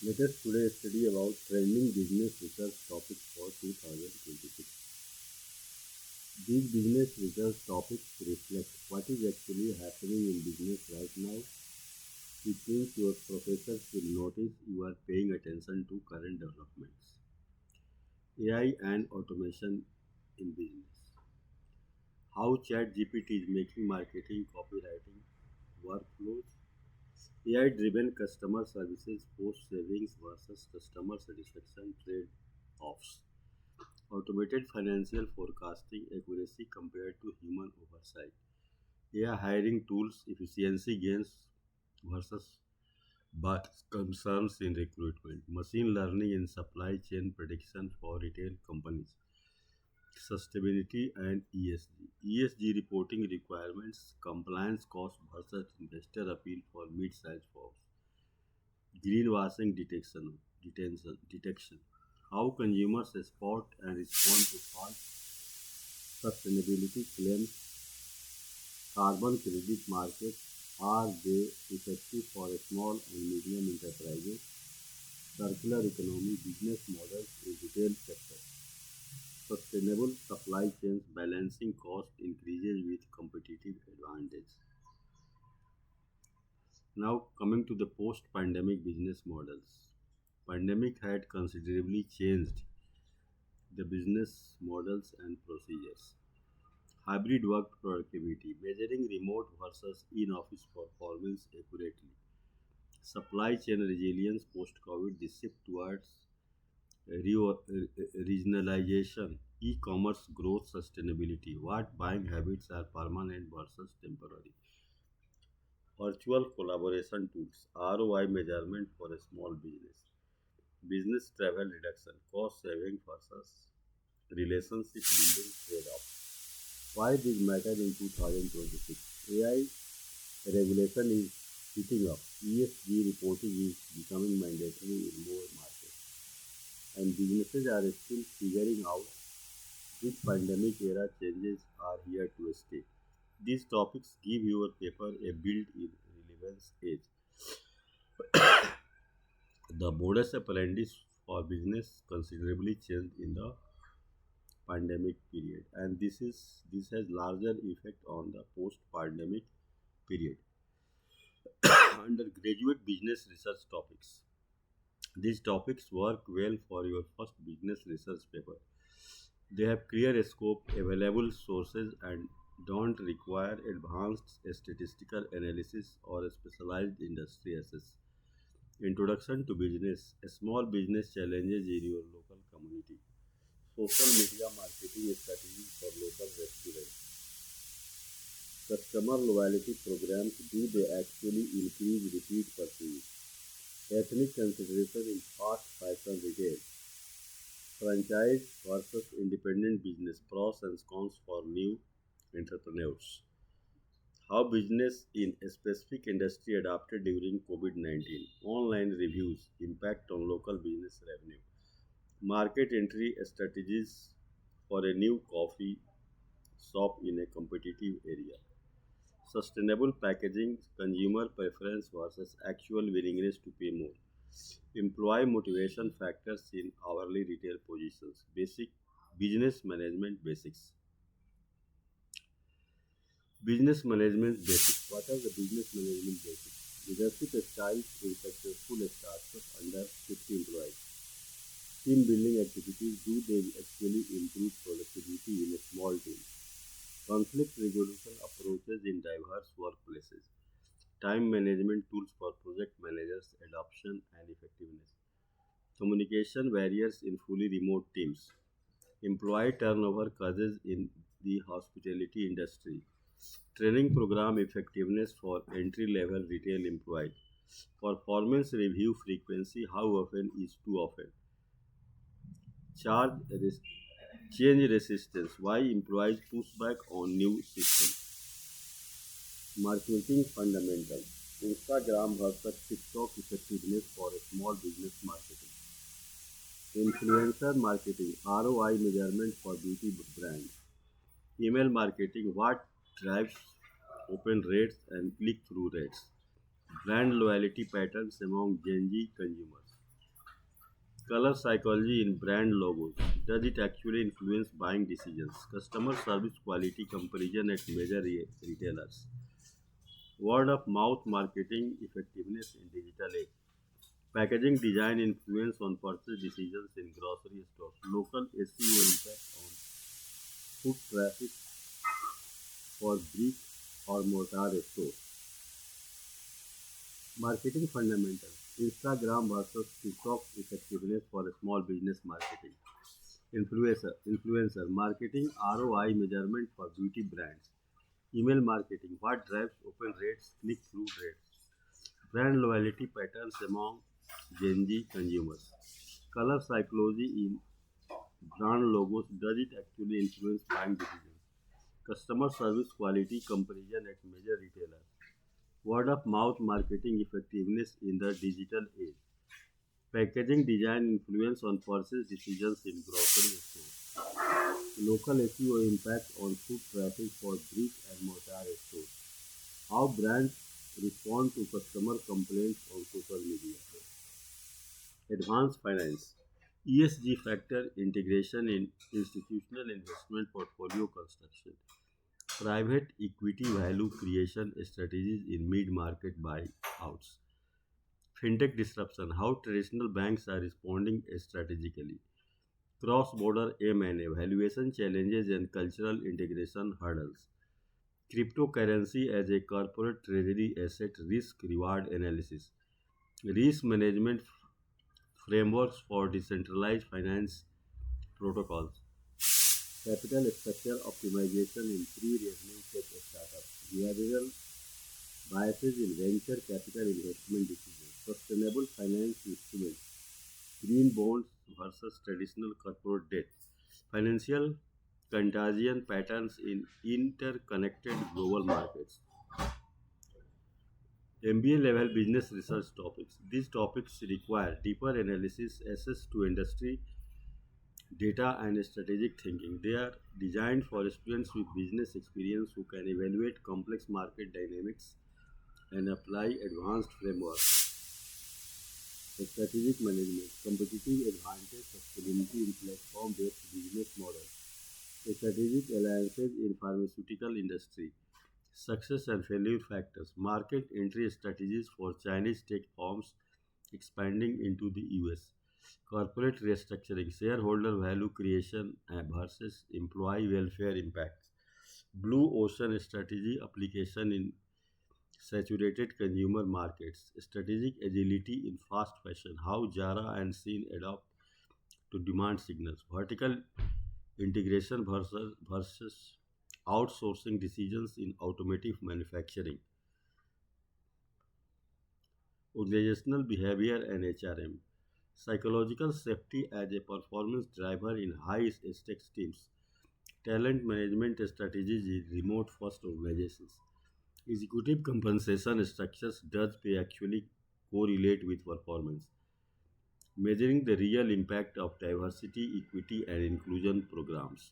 Let us today study about trending business research topics for 2026. These business research topics reflect what is actually happening in business right now, which means your professors will notice you are paying attention to current developments. AI and automation in business. How ChatGPT is making marketing, copywriting, workflows. AI driven customer services, post savings versus customer satisfaction trade offs. Automated financial forecasting accuracy compared to human oversight. AI hiring tools efficiency gains versus but concerns in recruitment. Machine learning in supply chain prediction for retail companies. Sustainability and ESG. ESG reporting requirements, compliance cost versus investor appeal for mid-sized firms. Greenwashing detection. How consumers spot and respond to false sustainability claims. Carbon credit markets, are they effective for small and medium enterprises? Circular economy business models in retail sector. Sustainable supply chains balancing cost increases with competitive advantage. Now coming to the post-pandemic business models. Pandemic had considerably changed the business models and procedures. Hybrid work productivity, measuring remote versus in-office performance accurately. Supply chain resilience post-COVID, the shift towards regionalization, e-commerce growth sustainability, what buying habits are permanent versus temporary. Virtual collaboration tools, ROI measurement for a small business. Business travel reduction, cost saving versus relationship building trade-off. Why this matter in 2026? AI regulation is heating up. ESG reporting is becoming mandatory in more markets, and businesses are still figuring out which pandemic era changes are here to stay. These topics give your paper a built-in relevance age. The modus operandi for business considerably changed in the pandemic period, and this has larger effect on the post-pandemic period. Undergraduate business research topics. These topics work well for your first business research paper. They have clear scope, available sources, and don't require advanced statistical analysis or specialized industry access. Introduction to business, small business challenges in your local community. Social media marketing strategies for local restaurants. Customer loyalty programs, do they actually increase repeat purchases? Ethnic consideration in fast fashion retail. Franchise versus independent business, pros and cons for new entrepreneurs. How business in a specific industry adapted during COVID 19. Online reviews, impact on local business revenue. Market entry strategies for a new coffee shop in a competitive area. Sustainable packaging, consumer preference versus actual willingness to pay more. Employee motivation factors in hourly retail positions. Basic business management basics. Business management basics. What are the business management basics? Leadership styles in successful startups under 50 employees. Team building activities, do they actually improve productivity in a small team? Conflict resolution approaches in diverse workplaces. Time management tools for project managers, adoption and effectiveness. Communication barriers in fully remote teams. Employee turnover causes in the hospitality industry. Training program effectiveness for entry level retail employees. Performance review frequency, how often is too often. Charge res- Change resistance, why employees push back on new systems. Marketing fundamentals. Instagram versus TikTok effectiveness for a small business marketing. Influencer marketing, ROI measurement for beauty brands. Email marketing, what drives open rates and click through rates. Brand loyalty patterns among Gen Z consumers. Color psychology in brand logos. Does it actually influence buying decisions? Customer service quality comparison at major retailers. Word of mouth marketing effectiveness in digital age. Packaging design influence on purchase decisions in grocery stores. Local SEO impact on foot traffic for brick or mortar stores. Marketing fundamentals. Instagram versus TikTok effectiveness for small business marketing. Influencer marketing ROI measurement for beauty brands. Email marketing. What drives open rates, click through rates. Brand loyalty patterns among Gen Z consumers. Color psychology in brand logos. Does it actually influence buying decisions? Customer service quality comparison at major retailers. Word of mouth marketing effectiveness in the digital age. Packaging design influence on purchase decisions in grocery stores. Local SEO impact on foot traffic for brick and mortar stores. How brands respond to customer complaints on social media. Advanced finance. ESG factor integration in institutional investment portfolio construction. Private equity value creation strategies in mid-market buyouts. Fintech disruption. How traditional banks are responding strategically. Cross-border M&A. Valuation challenges and cultural integration hurdles. Cryptocurrency as a corporate treasury asset risk reward analysis. Risk management frameworks for decentralized finance protocols. Capital structure optimization in pre-revenue tech startups. Behavioral biases in venture capital investment decisions. Sustainable finance instruments. Green bonds versus traditional corporate debt. Financial contagion patterns in interconnected global markets. MBA level business research topics. These topics require deeper analysis, access to industry data, and strategic thinking. They are designed for students with business experience who can evaluate complex market dynamics and apply advanced frameworks. Strategic management, competitive advantage, sustainability in platform-based business models. Strategic alliances in pharmaceutical industry. Success and failure factors. Market entry strategies for Chinese tech firms expanding into the US. Corporate restructuring, shareholder value creation versus employee welfare impact. Blue ocean strategy application in saturated consumer markets. Strategic agility in fast fashion. How Zara and Shein adapt to demand signals. Vertical integration versus outsourcing decisions in automotive manufacturing. Organizational behavior and HRM. Psychological safety as a performance driver in high stakes teams. Talent management strategies in remote first organizations. Executive compensation structures does pay actually correlate with performance. Measuring the real impact of diversity, equity, and inclusion programs.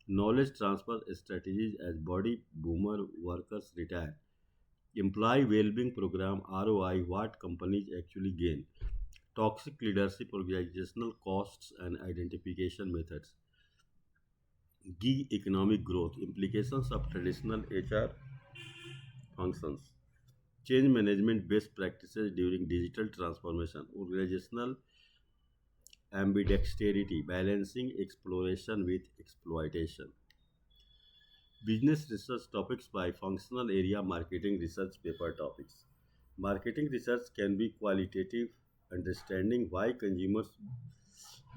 Knowledge transfer strategies as body boomer workers retire. Employee well-being program ROI what companies actually gain. Toxic leadership organizational costs and identification methods. Gig economic growth implications of traditional HR functions. Change management best practices during digital transformation. Organizational ambidexterity balancing exploration with exploitation. Business research topics by functional area marketing research paper topics. Marketing research can be qualitative, understanding why consumers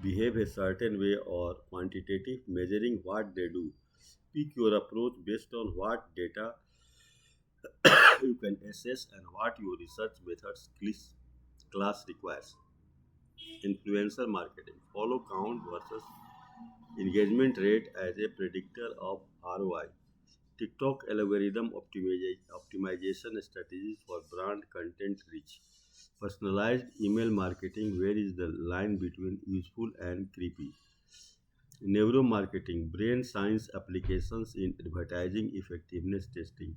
behave a certain way, or quantitative, measuring what they do. Pick your approach based on what data you can assess and what your research methods class requires. Influencer marketing. Follow count versus engagement rate as a predictor of ROI. TikTok algorithm optimization strategies for brand content reach. Personalized email marketing. Where is the line between useful and creepy? Neuromarketing. Brain science applications in advertising effectiveness testing.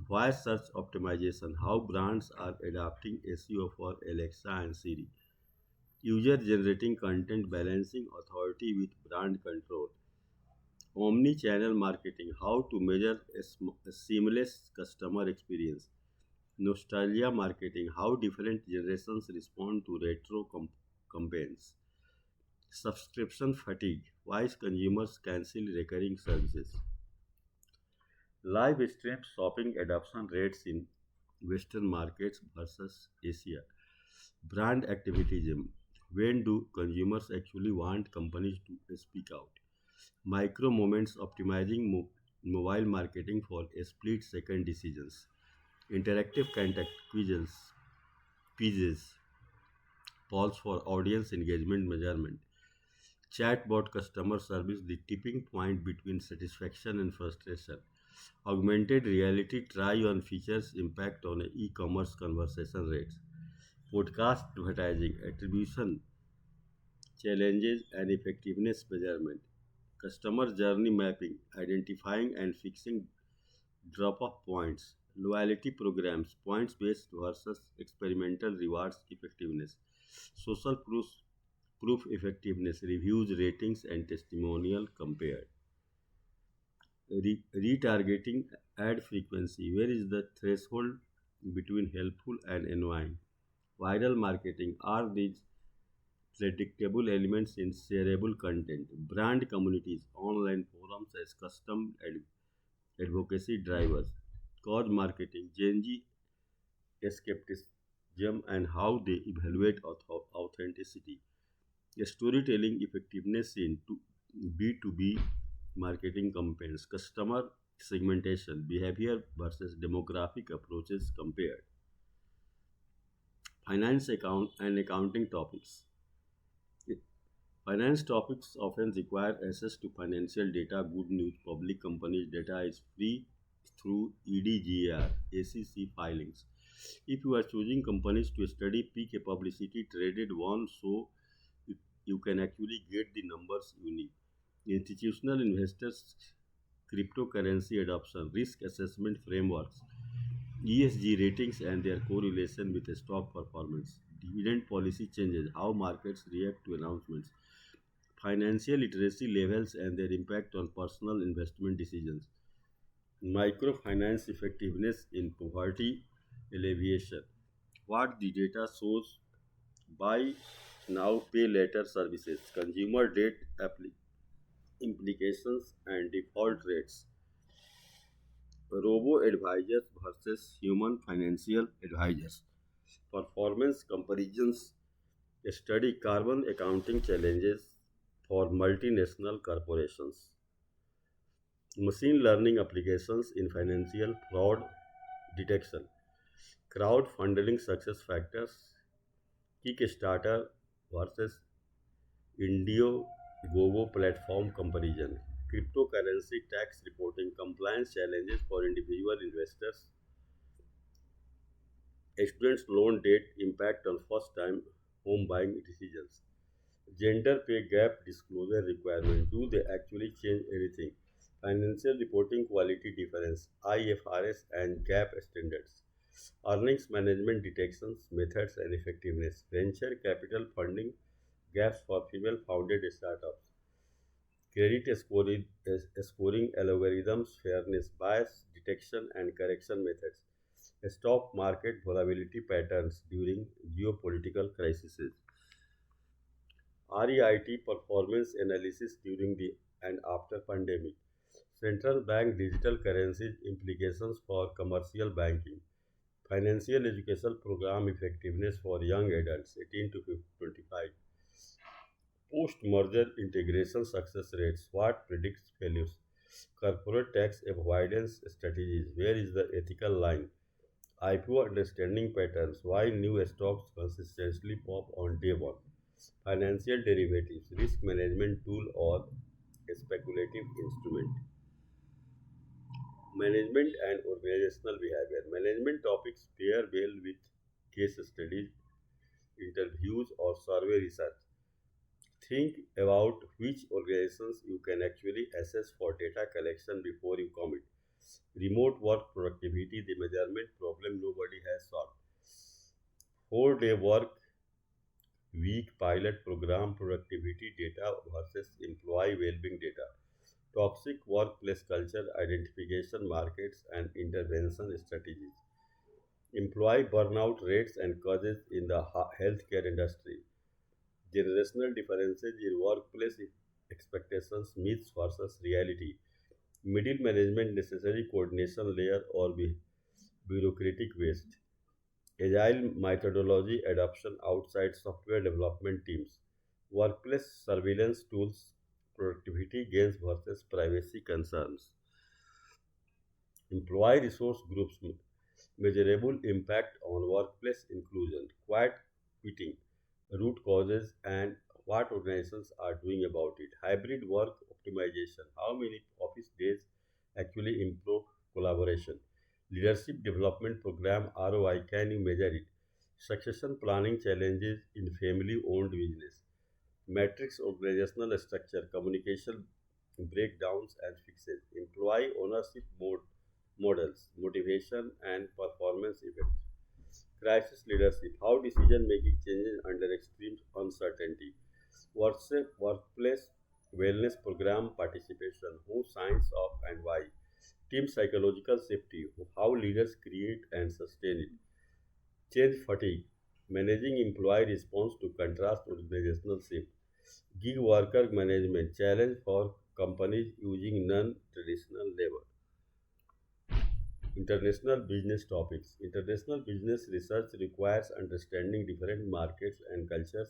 Voice search optimization. How brands are adapting SEO for Alexa and Siri. user generating content balancing authority with brand control, omni-channel marketing, how to measure a seamless customer experience, nostalgia marketing, how different generations respond to retro campaigns, subscription fatigue, why consumers cancel recurring services, live stream shopping adoption rates in Western markets versus Asia, brand activism, when do consumers actually want companies to speak out, micro moments optimizing mobile marketing for split second decisions, interactive contact quizzes, polls for audience engagement measurement, chatbot customer service, the tipping point between satisfaction and frustration, augmented reality try on features impact on e-commerce conversation rates, podcast advertising attribution challenges and effectiveness measurement, customer journey mapping, identifying and fixing drop off points, loyalty programs, points based versus experimental rewards effectiveness, social proof effectiveness, reviews, ratings, and testimonial compared. Retargeting ad frequency, where is the threshold between helpful and annoying? Viral marketing, are these predictable elements in shareable content? Brand communities, online forums as custom advocacy drivers, cause marketing, Gen Z skepticism and how they evaluate authenticity, storytelling effectiveness in B2B marketing campaigns, customer segmentation, behavior versus demographic approaches compared, finance account and accounting topics. Finance topics often require access to financial data. Good news, public companies' data is free through EDGR, ACC filings. If you are choosing companies to study, pick a publicity traded one so you you can actually get the numbers you need. Institutional investors, cryptocurrency adoption, risk assessment frameworks, ESG ratings and their correlation with stock performance, dividend policy changes, how markets react to announcements, financial literacy levels and their impact on personal investment decisions, microfinance effectiveness in poverty alleviation, what the data shows, buy now, pay later services, consumer debt implications and default rates, robo advisors versus human financial advisors, performance comparisons, study carbon accounting challenges for multinational corporations, machine learning applications in financial fraud detection, crowdfunding success factors, Kickstarter versus Indiegogo platform comparison, cryptocurrency tax reporting, compliance challenges for individual investors, students' loan debt impact on first-time home buying decisions, gender pay gap disclosure requirement, do they actually change anything? Financial reporting quality difference, IFRS and GAAP standards, earnings management detections, methods and effectiveness, venture capital funding gaps for female founded startups, credit scoring algorithms, fairness, bias detection and correction methods, stock market volatility patterns during geopolitical crises, REIT performance analysis during the and after pandemic, central bank digital currencies implications for commercial banking, financial education program effectiveness for young adults 18 to 25, post merger integration success rates, what predicts failures, corporate tax avoidance strategies, where is the ethical line, IPO understanding patterns, why new stocks consistently pop on day one, financial derivatives, risk management tool or a speculative instrument, management and organizational behavior. Management topics pair well with case studies, interviews, or survey research. Think about which organizations you can actually assess for data collection before you commit. Remote work productivity, the measurement problem nobody has solved. 4-day work weak pilot program productivity data versus employee well-being data, toxic workplace culture identification markets and intervention strategies, employee burnout rates and causes in the healthcare industry, generational differences in workplace expectations, myths versus reality, middle management necessary coordination layer or bureaucratic waste, agile methodology adoption outside software development teams, workplace surveillance tools, productivity gains versus privacy concerns, employee resource groups, measurable impact on workplace inclusion, quiet quitting, root causes, and what organizations are doing about it. Hybrid work optimization, how many office days actually improve collaboration. Leadership development program ROI, can you measure it? Succession planning challenges in family owned business. Matrix organizational structure, communication breakdowns and fixes, employee ownership models, motivation and performance effects. Crisis leadership, how decision making changes under extreme uncertainty. Workplace wellness program participation, who signs off and why. Team psychological safety, how leaders create and sustain it. Change fatigue, managing employee response to contrast organizational shift. Gig worker management, challenge for companies using non traditional labor. International business topics. International business research requires understanding different markets and cultures.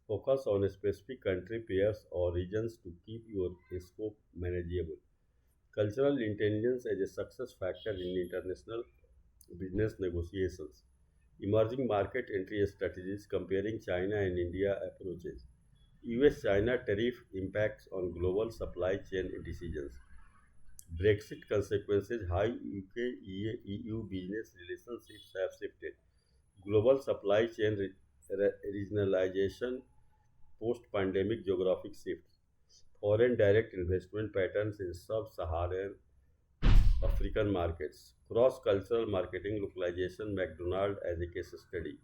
Focus on a specific country, pairs, or regions to keep your scope manageable. Cultural intelligence as a success factor in international business negotiations. Emerging market entry strategies, comparing China and India approaches. US China tariff impacts on global supply chain decisions. Brexit consequences, how UK EU business relationships have shifted. Global supply chain regionalization, post pandemic geographic shifts. Foreign direct investment patterns in sub Saharan African markets. Cross cultural marketing localization, McDonald as a case study.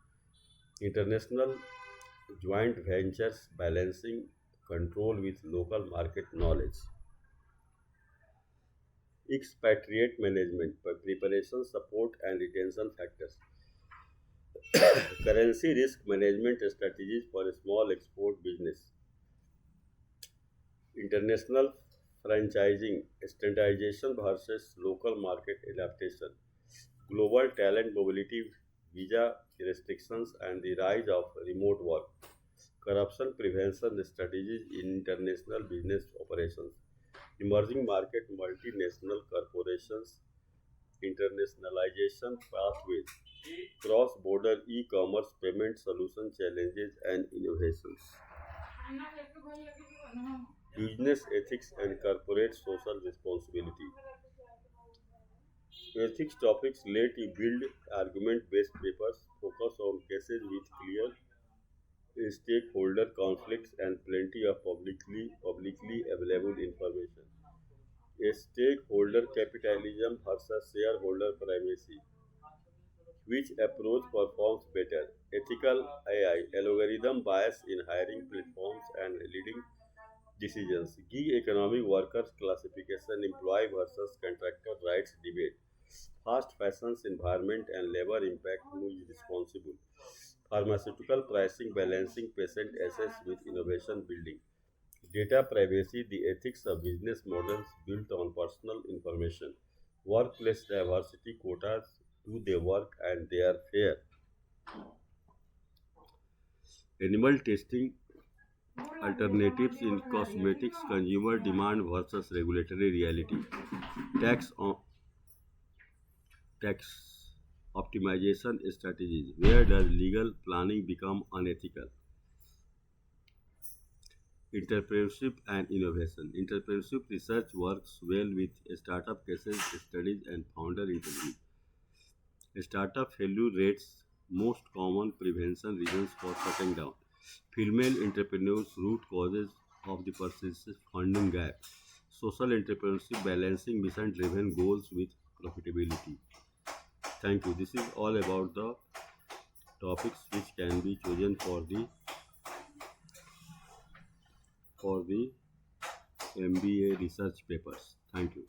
International joint ventures balancing control with local market knowledge. Expatriate management, preparation, support, and retention factors. Currency risk management strategies for a small export business. International franchising, standardization versus local market adaptation. Global talent mobility, visa restrictions, and the rise of remote work. Corruption prevention strategies in international business operations. Emerging market multinational corporations, internationalization pathways, cross border e commerce payment solution challenges and innovations, business ethics and corporate social responsibility. Ethics topics, let you build argument based papers, focus on cases with clear stakeholder conflicts and plenty of publicly available information. A stakeholder capitalism versus shareholder primacy. Which approach performs better? Ethical AI, algorithm bias in hiring platforms and leading decisions. Gig economic workers classification, employee versus contractor rights debate. Fast fashion's environment and labor impact, who is responsible. Pharmaceutical pricing balancing patient access with innovation building. Data privacy, the ethics of business models built on personal information. Workplace diversity quotas, do they work and they are fair. Animal testing alternatives in cosmetics, consumer demand versus regulatory reality. Tax on tax optimization strategies. Where does legal planning become unethical? Entrepreneurship and innovation. Entrepreneurship research works well with startup cases studies and founder interviews. Startup failure rates, most common prevention reasons for shutting down. Female entrepreneurs, root causes of the persistent funding gap. Social entrepreneurship, balancing mission driven goals with profitability. Thank you. This is all about the topics which can be chosen for the for the MBA research papers. Thank you.